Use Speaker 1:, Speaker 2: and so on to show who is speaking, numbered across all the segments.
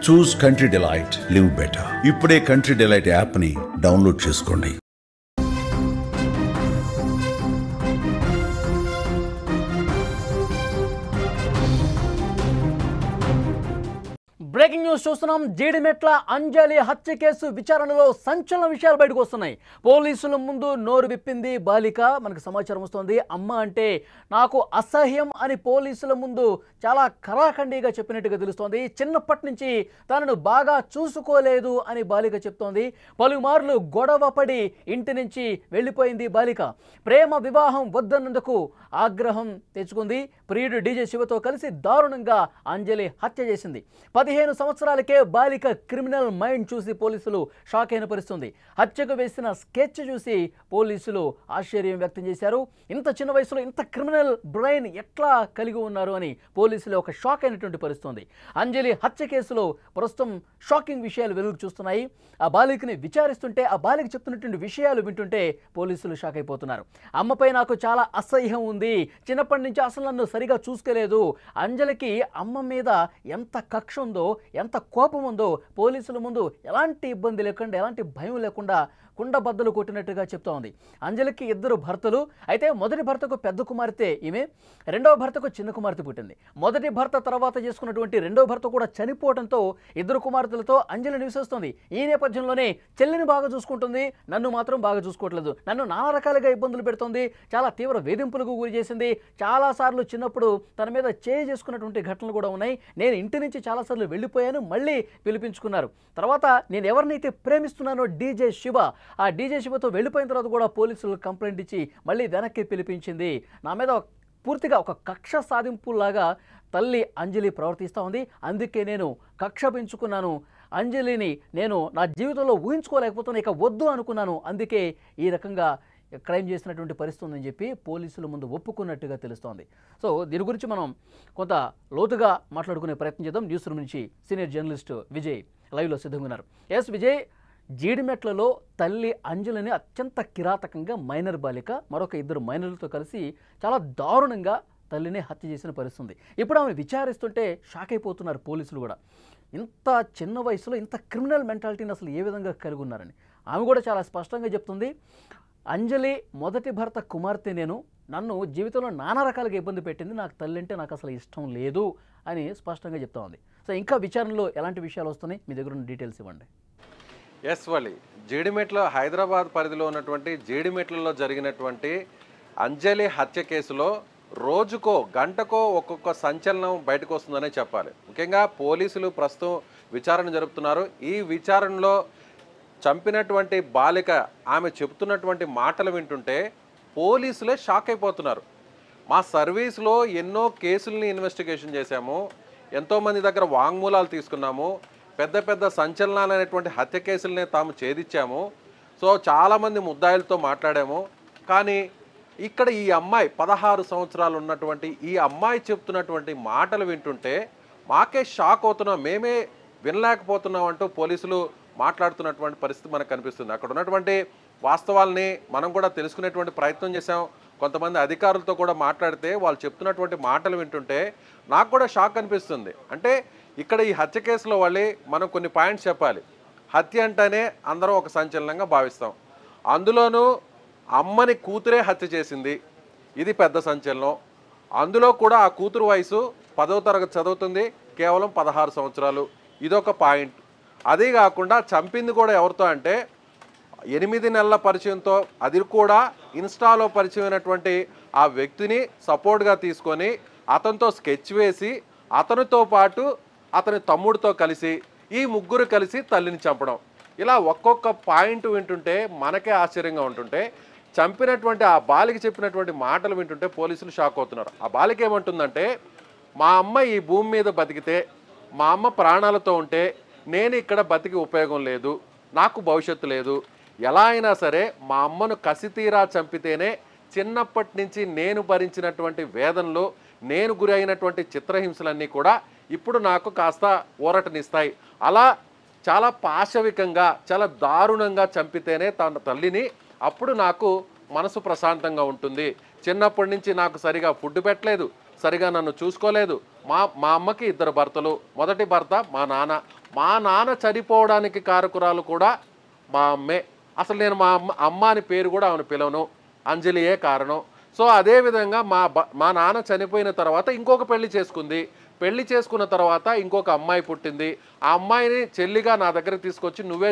Speaker 1: చూస్ country delight, live better. ఇప్పుడే country delight యాప్ని download చేసుకోండి.
Speaker 2: బ్రేకింగ్ న్యూస్ చూస్తున్నాం. జీడిమెట్ల అంజలి హత్య కేసు విచారణలో సంచలన విషయాలు బయటకు వస్తున్నాయి. పోలీసుల ముందు నోరు విప్పింది బాలిక. మనకు సమాచారం వస్తుంది. అమ్మ అంటే నాకు అసహ్యం అని పోలీసుల ముందు చాలా కరాఖండిగా చెప్పినట్టుగా తెలుస్తోంది. చిన్నప్పటి నుంచి తనను బాగా చూసుకోలేదు అని బాలిక చెప్తోంది. పలుమార్లు గొడవ పడి ఇంటి నుంచి వెళ్ళిపోయింది బాలిక. ప్రేమ వివాహం వద్దన్నందుకు ఆగ్రహం తెచ్చుకుంది. ప్రియుడు డీజే శివతో కలిసి దారుణంగా అంజలి హత్య చేసింది. 15 సంవత్సరాలకే బాలిక క్రిమినల్ మైండ్ చూసి పోలీసులు షాక్ అయిన పరిస్థితుంది. హత్యకు వేసిన స్కెచ్ చూసి పోలీసులు ఆశ్చర్యం వ్యక్తం చేశారు. ఇంత చిన్న వయసులో ఇంత క్రిమినల్ బ్రెయిన్ ఎట్లా కలిగి ఉన్నారు అని పోలీసులు ఒక షాక్ అయినటువంటి పరిస్థితుంది. అంజలి హత్య కేసులో ప్రస్తుతం షాకింగ్ విషయాలు వెలుగు చూస్తున్నాయి. ఆ బాలికని విచారిస్తుంటే, ఆ బాలిక చెప్తున్నటువంటి విషయాలు వింటుంటే పోలీసులు షాక్ అయిపోతున్నారు. అమ్మపై నాకు చాలా అసహ్యం ఉంది, చిన్నప్పటి నుంచి అసలు నన్ను సరిగా చూసుకోలేదు. అంజలికి అమ్మ మీద ఎంత కక్ష ఉందో, ఎంత కోపం ఉందో పోలీసుల ముందు ఎలాంటి ఇబ్బంది లేకుండా, ఎలాంటి భయం లేకుండా కుండబద్దలు కొట్టినట్టుగా చెప్తా ఉంది. అంజలికి 2 భర్తలు. అయితే మొదటి భర్తకు పెద్ద కుమార్తె ఈమె, రెండవ భర్తకు చిన్న కుమార్తె పుట్టింది. మొదటి భర్త తర్వాత చేసుకున్నటువంటి రెండవ భర్త కూడా చనిపోవడంతో 2 కుమార్తెలతో అంజలి నివసిస్తుంది. ఈ నేపథ్యంలోనే చెల్లిని బాగా చూసుకుంటుంది, నన్ను మాత్రం బాగా చూసుకోవట్లేదు, నన్ను నానా రకాలుగా ఇబ్బందులు పెడుతుంది, చాలా తీవ్ర వేధింపులకు గురి చేసింది. చాలాసార్లు చిన్నప్పుడు తన మీద చేయి చేసుకున్నటువంటి ఘటనలు కూడా ఉన్నాయి. నేను ఇంటి నుంచి చాలాసార్లు వెళ్ళిపోయాను, మళ్ళీ పిలిపించుకున్నారు. తర్వాత నేను ఎవరినైతే ప్రేమిస్తున్నానో డీజే శివ, ఆ డీజే శివతో వెళ్ళిపోయిన తర్వాత కూడా పోలీసులు కంప్లైంట్ ఇచ్చి మళ్ళీ వెనక్కి పిలిపించింది. నా మీద పూర్తిగా ఒక కక్ష సాధింపులాగా తల్లి అంజలి ప్రవర్తిస్తూ ఉంది. అందుకే నేను కక్ష పెంచుకున్నాను. అంజలిని నేను నా జీవితంలో ఊహించుకోలేకపోతున్నాను, ఇక వద్దు అనుకున్నాను. అందుకే ఈ రకంగా క్రైమ్ చేసినటువంటి పరిస్థితి ఉందని చెప్పి పోలీసుల ముందు ఒప్పుకున్నట్టుగా తెలుస్తోంది. సో దీని గురించి మనం కొంత లోతుగా మాట్లాడుకునే ప్రయత్నం చేద్దాం. న్యూస్ రూమ్ నుంచి సీనియర్ జర్నలిస్ట్ విజయ్ లైవ్లో సిద్ధంగా ఉన్నారు. ఎస్ విజయ్, జీడిమెట్లలో తల్లి అంజలిని అత్యంత కిరాతకంగా మైనర్ బాలిక మరొక 2 మైనర్లతో కలిసి చాలా దారుణంగా తల్లిని హత్య చేసిన పరిస్థితుంది. ఇప్పుడు ఆమె విచారిస్తుంటే షాక్ అయిపోతున్నారు పోలీసులు కూడా. ఇంత చిన్న వయసులో ఇంత క్రిమినల్ మెంటాలిటీని అసలు ఏ విధంగా కలిగి ఉన్నారని ఆమె కూడా చాలా స్పష్టంగా చెప్తుంది. అంజలి మొదటి భర్త కుమార్తె నేను, నన్ను జీవితంలో నానా రకాలుగా ఇబ్బంది పెట్టింది, నాకు తల్లి అంటే నాకు అసలు ఇష్టం లేదు అని స్పష్టంగా చెప్తా ఉంది. సో ఇంకా విచారణలో ఎలాంటి విషయాలు వస్తున్నాయి, మీ దగ్గర ఉన్న డీటెయిల్స్ ఇవ్వండి.
Speaker 3: ఎస్ వలి, జీడిమెట్ల హైదరాబాద్ పరిధిలో ఉన్నటువంటి జీడిమెట్లలో జరిగినటువంటి అంజలి హత్య కేసులో రోజుకో గంటకో ఒక్కొక్క సంచలనం బయటకు వస్తుందనే చెప్పాలి. ముఖ్యంగా పోలీసులు ప్రస్తుతం విచారణ జరుపుతున్నారు. ఈ విచారణలో చంపినటువంటి బాలిక ఆమె చెబుతున్నటువంటి మాటలు వింటుంటే పోలీసులే షాక్ అయిపోతున్నారు. మా సర్వీస్లో ఎన్నో కేసుల్ని ఇన్వెస్టిగేషన్ చేశాము, ఎంతోమంది దగ్గర వాంగ్మూలాలు తీసుకున్నాము, పెద్ద పెద్ద సంచలనాలైనటువంటి హత్య కేసులనే తాము ఛేదించాము. సో చాలామంది ముద్దాయిలతో మాట్లాడాము. కానీ ఇక్కడ ఈ అమ్మాయి 16 సంవత్సరాలు ఉన్నటువంటి ఈ అమ్మాయి చెప్తున్నటువంటి మాటలు వింటుంటే మాకే షాక్ అవుతున్నాం, మేమే వినలేకపోతున్నాం అంటూ పోలీసులు మాట్లాడుతున్నటువంటి పరిస్థితి మనకు కనిపిస్తుంది. అక్కడ ఉన్నటువంటి వాస్తవాల్ని మనం కూడా తెలుసుకునేటువంటి ప్రయత్నం చేశాం. కొంతమంది అధికారులతో కూడా మాట్లాడితే వాళ్ళు చెప్తున్నటువంటి మాటలు వింటుంటే నాకు కూడా షాక్ అనిపిస్తుంది. అంటే ఇక్కడ ఈ హత్య కేసులో వాళ్ళే మనం కొన్ని పాయింట్స్ చెప్పాలి. హత్య అంటేనే అందరం ఒక సంచలనంగా భావిస్తాం. అందులోనూ అమ్మని కూతురే హత్య చేసింది, ఇది పెద్ద సంచలనం. అందులో కూడా ఆ కూతురు వయసు 10వ తరగతి చదువుతుంది, కేవలం 16 సంవత్సరాలు, ఇదొక పాయింట్. అదే కాకుండా చంపింది కూడా ఎవరితో అంటే 8 నెలల పరిచయంతో, అది కూడా ఇన్స్టాలో పరిచయమైనటువంటి ఆ వ్యక్తిని సపోర్ట్గా తీసుకొని అతనితో స్కెచ్ వేసి అతనితో పాటు అతని తమ్ముడితో కలిసి ఈ ముగ్గురు కలిసి తల్లిని చంపడం. ఇలా ఒక్కొక్క పాయింట్ వింటుంటే మనకే ఆశ్చర్యంగా ఉంటుంటే, చంపినటువంటి ఆ బాలిక చెప్పినటువంటి మాటలు వింటుంటే పోలీసులు షాక్ అవుతున్నారు. ఆ బాలిక ఏమంటుందంటే, మా అమ్మ ఈ భూమి మీద బతికితే, మా అమ్మ ప్రాణాలతో ఉంటే నేను ఇక్కడ బతికి ఉపయోగం లేదు, నాకు భవిష్యత్తు లేదు, ఎలా అయినా సరే మా అమ్మను కసితీరా చంపితేనే చిన్నప్పటి నుంచి నేను భరించినటువంటి వేదనలు, నేను గురి అయినటువంటి చిత్రహింసలన్నీ కూడా ఇప్పుడు నాకు కాస్త ఊరటనిస్తాయి. అలా చాలా పాశవికంగా చాలా దారుణంగా చంపితేనే తన తల్లిని, అప్పుడు నాకు మనసు ప్రశాంతంగా ఉంటుంది. చిన్నప్పటి నుంచి నాకు సరిగా ఫుడ్ పెట్టలేదు, సరిగా నన్ను చూసుకోలేదు. మా అమ్మకి 2 భర్తలు, మొదటి భర్త మా నాన్న, మా నాన్న చనిపోవడానికి కారకురాలు కూడా మా అమ్మే. అసలు నేను అమ్మ అని పేరు కూడా ఆమెను పిలవను, అంజలియే కారణం. సో అదేవిధంగా మా నాన్న చనిపోయిన తర్వాత ఇంకొక పెళ్లి చేసుకుంది. పెళ్లి చేసుకున్న తర్వాత ఇంకొక అమ్మాయి పుట్టింది. ఆ అమ్మాయిని చెల్లిగా నా దగ్గరకు తీసుకొచ్చి నువ్వే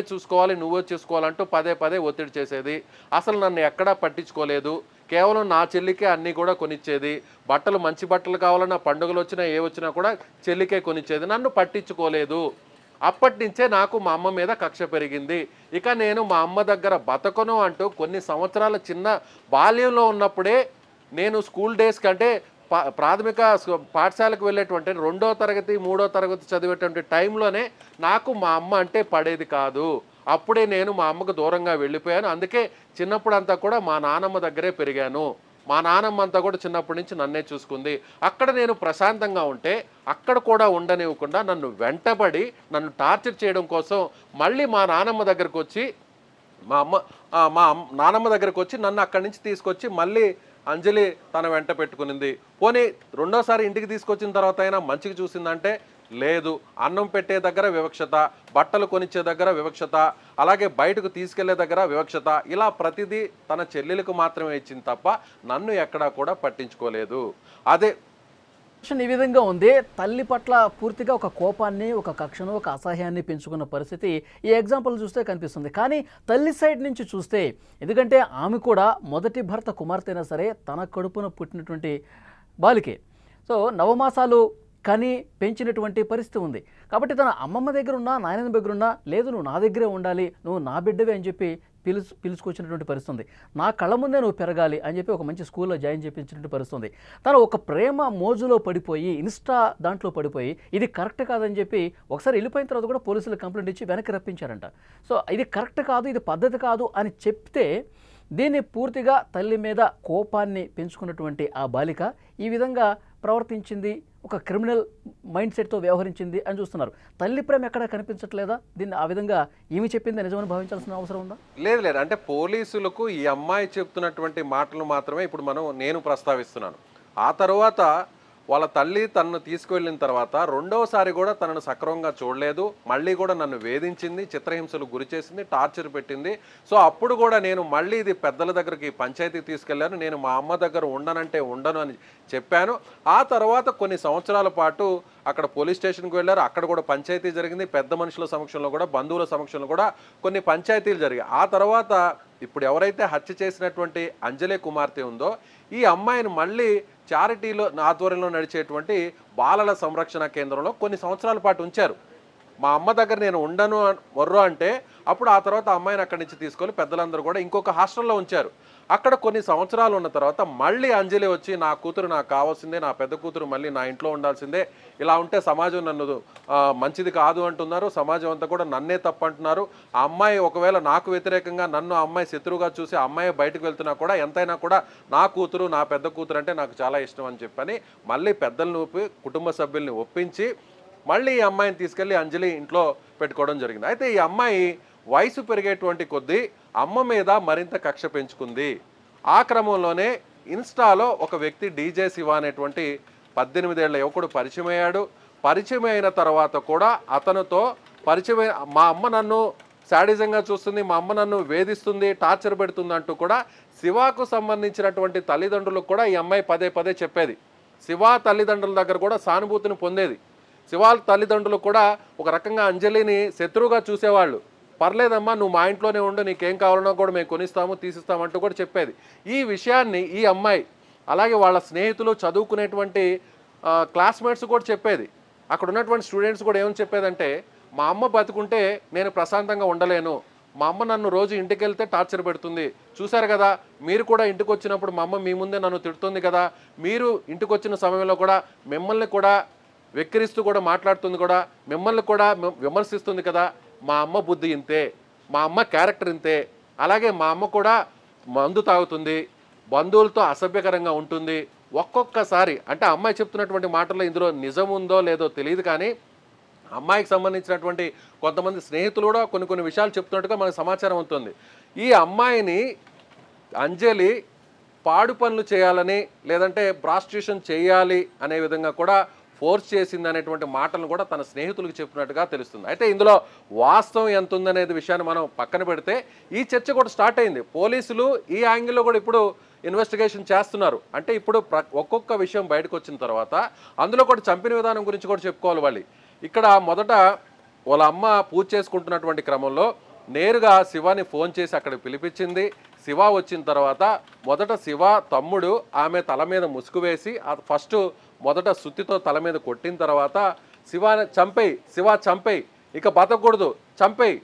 Speaker 3: చూసుకోవాలంటూ పదే పదే ఒత్తిడి చేసేది. అసలు నన్ను ఎక్కడా పట్టించుకోలేదు. కేవలం నా చెల్లికే అన్నీ కూడా కొనిచ్చేది. బట్టలు మంచి బట్టలు కావాలన్నా, పండుగలు వచ్చినా ఏ వచ్చినా కూడా చెల్లికే కొనిచ్చేది. నన్ను పట్టించుకోలేదు. అప్పటి నుంచే నాకు మా అమ్మ మీద కక్ష పెరిగింది. ఇక నేను మా అమ్మ దగ్గర బతకను అంటూ కొన్ని సంవత్సరాల చిన్న బాల్యంలో ఉన్నప్పుడే నేను స్కూల్ డేస్ కంటే ప్రాథమిక పాఠశాలకు వెళ్ళేటువంటి 2వ తరగతి 3వ తరగతి చదివేటువంటి టైంలోనే నాకు మా అమ్మ అంటే పడేది కాదు. అప్పుడే నేను మా అమ్మకు దూరంగా వెళ్ళిపోయాను. అందుకే చిన్నప్పుడు అంతా కూడా మా నానమ్మ దగ్గరే పెరిగాను. మా నానమ్మ అంతా కూడా చిన్నప్పటి నుంచి నన్నే చూసుకుంది. అక్కడ నేను ప్రశాంతంగా ఉంటే అక్కడ కూడా ఉండనివ్వకుండా నన్ను వెంటబడి నన్ను టార్చర్ చేయడం కోసం మళ్ళీ మా నానమ్మ దగ్గరకు వచ్చి మా నానమ్మ దగ్గరకు వచ్చి నన్ను అక్కడి నుంచి తీసుకొచ్చి మళ్ళీ అంజలి తన వెంట పెట్టుకునింది. పోనీ రెండోసారి ఇంటికి తీసుకొచ్చిన తర్వాత అయినా మంచిగా చూసిందంటే లేదు. అన్నం పెట్టే దగ్గర వివక్షత, బట్టలు కొనిచ్చే దగ్గర వివక్షత, అలాగే బయటకు తీసుకెళ్లే దగ్గర వివక్షత, ఇలా ప్రతిదీ తన చెల్లెలకు మాత్రమే ఇచ్చింది తప్ప నన్ను ఎక్కడా కూడా పట్టించుకోలేదు. అదే
Speaker 2: ఈ విధంగా ఉంది. తల్లి పట్ల పూర్తిగా ఒక కోపాన్ని, ఒక కక్షను, ఒక అసహ్యాన్ని పెంచుకున్న పరిస్థితి ఈ ఎగ్జాంపుల్ చూస్తే కనిపిస్తుంది. కానీ తల్లి సైడ్ నుంచి చూస్తే, ఎందుకంటే ఆమె కూడా మొదటి భర్త కుమార్తె అయినా సరే తన కడుపున పుట్టినటువంటి బాలికే. సో నవమాసాలు కని పెంచినటువంటి పరిస్థితి ఉంది. కాబట్టి తన అమ్మమ్మ దగ్గర ఉన్నా, నాయనమ్మ దగ్గర ఉన్నా, లేదు నువ్వు నా దగ్గరే ఉండాలి, నువ్వు నా బిడ్డవే అని చెప్పి పిలుచుకొచ్చినటువంటి పరిస్థితి ఉంది. నా కళ్ళ ముందే నువ్వు పెరగాలి అని చెప్పి ఒక మంచి స్కూల్లో జాయిన్ చేయించినటువంటి పరిస్థితి ఉంది. తను ఒక ప్రేమ మోజులో పడిపోయి, ఇన్స్టా దాంట్లో పడిపోయి ఇది కరెక్ట్ కాదని చెప్పి ఒకసారి వెళ్ళిపోయిన తర్వాత కూడా పోలీసులు కంప్లైంట్ ఇచ్చి వెనక్కి రప్పించారంట. సో ఇది కరెక్ట్ కాదు, ఇది పద్ధతి కాదు అని చెప్తే దీన్ని పూర్తిగా తల్లి మీద కోపాన్ని పెంచుకున్నటువంటి ఆ బాలిక ఈ విధంగా ప్రవర్తించింది, ఒక క్రిమినల్ మైండ్ సెట్తో వ్యవహరించింది అని చూస్తున్నారు. తల్లి ప్రేమ ఎక్కడా కనిపించట్లేదా? దీన్ని ఆ విధంగా ఈమె చెప్పింది నిజమని భావించాల్సిన అవసరం ఉందా?
Speaker 3: లేదు. అంటే పోలీసులకు ఈ అమ్మాయి చెప్తున్నటువంటి మాటలు మాత్రమే ఇప్పుడు నేను ప్రస్తావిస్తున్నాను. ఆ తర్వాత వాళ్ళ తల్లి తనను తీసుకువెళ్ళిన తర్వాత రెండవసారి కూడా తనను సక్రమంగా చూడలేదు. మళ్ళీ కూడా నన్ను వేధించింది, చిత్రహింసలు గురి చేసింది, టార్చర్ పెట్టింది. సో అప్పుడు కూడా నేను మళ్ళీ ఇది పెద్దల దగ్గరికి పంచాయతీకి తీసుకెళ్లాను. నేను మా అమ్మ దగ్గర ఉండనంటే ఉండను అని చెప్పాను. ఆ తర్వాత కొన్ని సంవత్సరాల పాటు అక్కడ పోలీస్ స్టేషన్కి వెళ్ళారు. అక్కడ కూడా పంచాయతీ జరిగింది. పెద్ద మనుషుల సమక్షంలో కూడా, బంధువుల సమక్షంలో కూడా కొన్ని పంచాయతీలు జరిగాయి. ఆ తర్వాత ఇప్పుడు ఎవరైతే హత్య చేసినటువంటి అంజలి కుమార్తె ఉందో ఈ అమ్మాయిని మళ్ళీ చారిటీలో ఆధ్వర్యంలో నడిచేటువంటి బాలల సంరక్షణ కేంద్రంలో కొన్ని సంవత్సరాల పాటు ఉంచారు. మా అమ్మ దగ్గర నేను ఉండను మొర్రో అంటే అప్పుడు ఆ తర్వాత అమ్మాయిని అక్కడి నుంచి తీసుకొని పెద్దలందరూ కూడా ఇంకొక హాస్టల్లో ఉంచారు. అక్కడ కొన్ని సంవత్సరాలు ఉన్న తర్వాత మళ్ళీ అంజలి వచ్చి నా కూతురు నాకు కావాల్సిందే, నా పెద్ద కూతురు మళ్ళీ నా ఇంట్లో ఉండాల్సిందే, ఇలా ఉంటే సమాజం నన్ను మంచిది కాదు అంటున్నారు, సమాజం అంతా కూడా నన్నే తప్పు అంటున్నారు, ఆ అమ్మాయి ఒకవేళ నాకు వ్యతిరేకంగా నన్ను ఆ అమ్మాయి శత్రువుగా చూసి ఆ అమ్మాయి బయటకు వెళ్తున్నా కూడా ఎంతైనా కూడా నా కూతురు, నా పెద్ద కూతురు అంటే నాకు చాలా ఇష్టం అని చెప్పని మళ్ళీ పెద్దలను ఒప్పి కుటుంబ సభ్యుల్ని ఒప్పించి మళ్ళీ ఈ అమ్మాయిని తీసుకెళ్ళి అంజలి ఇంట్లో పెట్టుకోవడం జరిగింది. అయితే ఈ అమ్మాయి వయసు పెరిగేటువంటి కొద్దీ అమ్మ మీద మరింత కక్ష పెంచుకుంది. ఆ క్రమంలోనే ఇన్స్టాలో ఒక వ్యక్తి డీజే శివ అనేటువంటి 18 ఏళ్ల యువకుడు పరిచయం అయ్యాడు. పరిచయం అయిన తర్వాత కూడా అతనితో పరిచయం మా అమ్మ నన్ను శాడిజంగా చూస్తుంది, మా అమ్మ నన్ను వేధిస్తుంది, టార్చర్ పెడుతుంది అంటూ కూడా శివాకు సంబంధించినటువంటి తల్లిదండ్రులకు కూడా ఈ అమ్మాయి పదే పదే చెప్పేది. శివ తల్లిదండ్రుల దగ్గర కూడా సానుభూతిని పొందేది. శివ తల్లిదండ్రులు కూడా ఒక రకంగా అంజలిని శత్రువుగా చూసేవాళ్ళు. పర్లేదమ్మా, నువ్వు మా ఇంట్లోనే ఉండు, నీకేం కావాలన్నా కూడా మేము కొనిస్తాము, తీసిస్తామంటూ కూడా చెప్పేది. ఈ విషయాన్ని ఈ అమ్మాయి అలాగే వాళ్ళ స్నేహితులు, చదువుకునేటువంటి క్లాస్మేట్స్ కూడా చెప్పేది. అక్కడ ఉన్నటువంటి స్టూడెంట్స్ కూడా ఏమని చెప్పేదంటే, మా అమ్మ బతుకుంటే నేను ప్రశాంతంగా ఉండలేను, మా అమ్మ నన్ను రోజు ఇంటికి వెళ్తే టార్చర్ పెడుతుంది, చూశారు కదా మీరు కూడా ఇంటికి వచ్చినప్పుడు మా అమ్మ మీ ముందే నన్ను తిడుతుంది కదా, మీరు ఇంటికి వచ్చిన సమయంలో కూడా మిమ్మల్ని కూడా వెక్కిరిస్తూ కూడా మాట్లాడుతుంది కూడా, మిమ్మల్ని కూడా విమర్శిస్తుంది కదా, మా అమ్మ బుద్ధి ఇంతే, మా అమ్మ క్యారెక్టర్ ఇంతే, అలాగే మా అమ్మ కూడా మందు తాగుతుంది, బంధువులతో అసభ్యకరంగా ఉంటుంది. ఒక్కొక్కసారి అంటే అమ్మాయి చెప్తున్నటువంటి మాటల్లో ఇందులో నిజం ఉందో లేదో తెలియదు, కానీ అమ్మాయికి సంబంధించినటువంటి కొంతమంది స్నేహితులు కూడా కొన్ని విషయాలు చెప్తున్నట్టుగా మనకు సమాచారం అవుతుంది. ఈ అమ్మాయిని అంజలి పాడు పనులు చేయాలని, లేదంటే ప్రాస్టిట్యూషన్ చేయాలి అనే విధంగా కూడా ఫోర్స్ చేసింది అనేటువంటి మాటలను కూడా తన స్నేహితులకు చెప్పినట్టుగా తెలుస్తుంది. అయితే ఇందులో వాస్తవం ఎంత ఉందనేది విషయాన్ని మనం పక్కన పెడితే ఈ చర్చ కూడా స్టార్ట్ అయింది. పోలీసులు ఈ యాంగిల్లో కూడా ఇప్పుడు ఇన్వెస్టిగేషన్ చేస్తున్నారు. అంటే ఇప్పుడు ఒక్కొక్క విషయం బయటకు వచ్చిన తర్వాత అందులో కూడా చంపిన విధానం గురించి కూడా చెప్పుకోవాలి వాళ్ళు. ఇక్కడ మొదట వాళ్ళ అమ్మ పూజ చేసుకుంటున్నటువంటి క్రమంలో నేరుగా శివాని ఫోన్ చేసి అక్కడ పిలిపించింది. శివ వచ్చిన తర్వాత మొదట శివ తమ్ముడు ఆమె తల మీద ముసుగు వేసి ఫస్ట్ మొదట సుత్తితో తల మీద కొట్టిన తర్వాత శివాని చంపేయి, శివ చంపేయి, ఇక బతకూడదు, చంపేయి,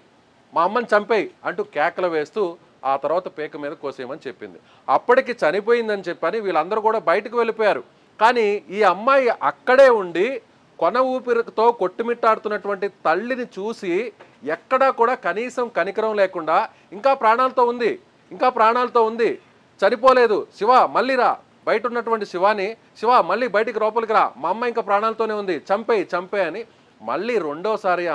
Speaker 3: మా అమ్మని చంపేయి అంటూ కేకలు వేస్తూ ఆ తర్వాత పేక మీద కోసేయమని చెప్పింది. అప్పటికి చనిపోయిందని చెప్పని వీళ్ళందరూ కూడా బయటకు వెళ్ళిపోయారు. కానీ ఈ అమ్మాయి అక్కడే ఉండి కొన ఊపిరితో కొట్టుమిట్టాడుతున్నటువంటి తల్లిని చూసి ఎక్కడా కూడా కనీసం కనికరం లేకుండా ఇంకా ప్రాణాలతో ఉంది, ఇంకా ప్రాణాలతో ఉంది, చనిపోలేదు, శివ మళ్ళీ రా, బయట ఉన్నటువంటి శివాని, శివ మళ్ళీ బయటికి లోపలికి రా, మా అమ్మాయి ఇంకా ప్రాణాలతోనే ఉంది, చంపేయి చంపే అని మళ్ళీ రెండోసారి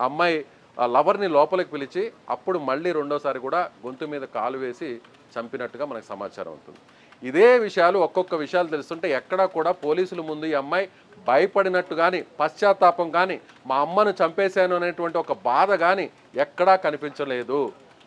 Speaker 3: అమ్మాయి లవర్ని లోపలికి పిలిచి అప్పుడు మళ్ళీ రెండోసారి కూడా గొంతు మీద కాలు వేసి చంపినట్టుగా మనకు సమాచారం ఉంటుంది. ఇదే విషయాలు ఒక్కొక్క విషయాలు తెలుస్తుంటే ఎక్కడా కూడా పోలీసుల ముందు ఈ అమ్మాయి భయపడినట్టు కానీ పశ్చాత్తాపం కానీ మా అమ్మను చంపేశాను అనేటువంటి ఒక బాధ కానీ ఎక్కడా కనిపించలేదు.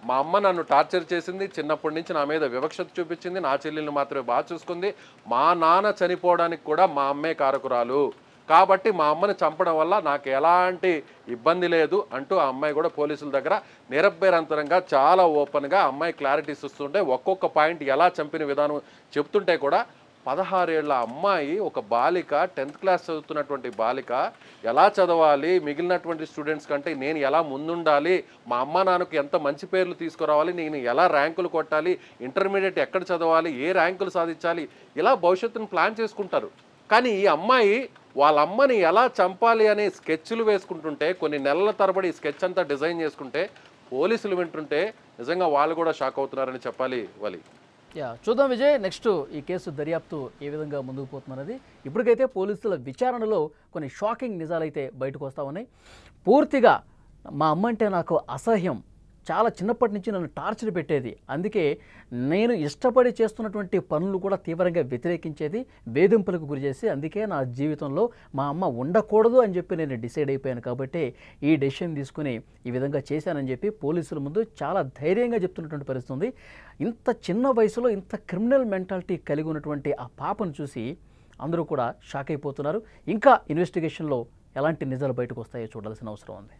Speaker 3: మా అమ్మ నన్ను టార్చర్ చేసింది, చిన్నప్పటి నుంచి నా మీద వివక్షత చూపించింది, నా చెల్లెల్ని మాత్రమే బాగా చూసుకుంది, మా నాన్న చనిపోవడానికి కూడా మా అమ్మే కారకురాలు, కాబట్టి మా అమ్మని చంపడం వల్ల నాకు ఎలాంటి ఇబ్బంది లేదు అంటూ ఆ అమ్మాయి కూడా పోలీసుల దగ్గర నిరభ్యరంతరంగా చాలా ఓపెన్గా అమ్మాయి క్లారిటీస్ ఇస్తుంటే ఒక్కొక్క పాయింట్ ఎలా చంపిన విధానం చెప్తుంటే కూడా 16 ఏళ్ల అమ్మాయి, ఒక బాలిక, 10th క్లాస్ చదువుతున్నటువంటి బాలిక ఎలా చదవాలి, మిగిలినటువంటి స్టూడెంట్స్ కంటే నేను ఎలా ముందుండాలి, మా అమ్మ నాన్నకు ఎంత మంచి పేర్లు తీసుకురావాలి, నేను ఎలా ర్యాంకులు కొట్టాలి, ఇంటర్మీడియట్ ఎక్కడ చదవాలి, ఏ ర్యాంకులు సాధించాలి, ఇలా భవిష్యత్తును ప్లాన్ చేసుకుంటారు. కానీ ఈ అమ్మాయి వాళ్ళ అమ్మని ఎలా చంపాలి అనే స్కెచ్లు వేసుకుంటుంటే కొన్ని నెలల తరబడి ఈ స్కెచ్ అంతా డిజైన్ చేసుకుంటే పోలీసులు వింటుంటే నిజంగా వాళ్ళు కూడా షాక్ అవుతున్నారని చెప్పాలి వలి.
Speaker 2: చూద్దాం విజయ్, నెక్స్ట్ ఈ కేసు దర్యాప్తు ఏ విధంగా ముందుకు పోతున్నది. ఇప్పటికైతే పోలీసుల విచారణలో కొన్ని షాకింగ్ నిజాలైతే బయటకు వస్తూ ఉన్నాయి. పూర్తిగా మా అమ్మ అంటే నాకు అసహ్యం, చాలా చిన్నప్పటి నుంచి నన్ను టార్చర్ పెట్టేది, అందుకే నేను ఇష్టపడి చేస్తున్నటువంటి పనులు కూడా తీవ్రంగా వ్యతిరేకించేది, వేధింపులకు గురి చేసి, అందుకే నా జీవితంలో మా అమ్మ ఉండకూడదు అని చెప్పి నేను డిసైడ్ అయిపోయాను, కాబట్టి ఈ డెసిషన్ తీసుకుని ఈ విధంగా చేశానని చెప్పి పోలీసుల ముందు చాలా ధైర్యంగా చెప్తున్నటువంటి పరిస్థితి ఉంది. ఇంత చిన్న వయసులో ఇంత క్రిమినల్ మెంటాలిటీ కలిగి ఉన్నటువంటి ఆ పాపను చూసి అందరూ కూడా షాక్ అయిపోతున్నారు. ఇంకా ఇన్వెస్టిగేషన్లో ఎలాంటి నిజాలు బయటకు వస్తాయో చూడాల్సిన అవసరం ఉంది.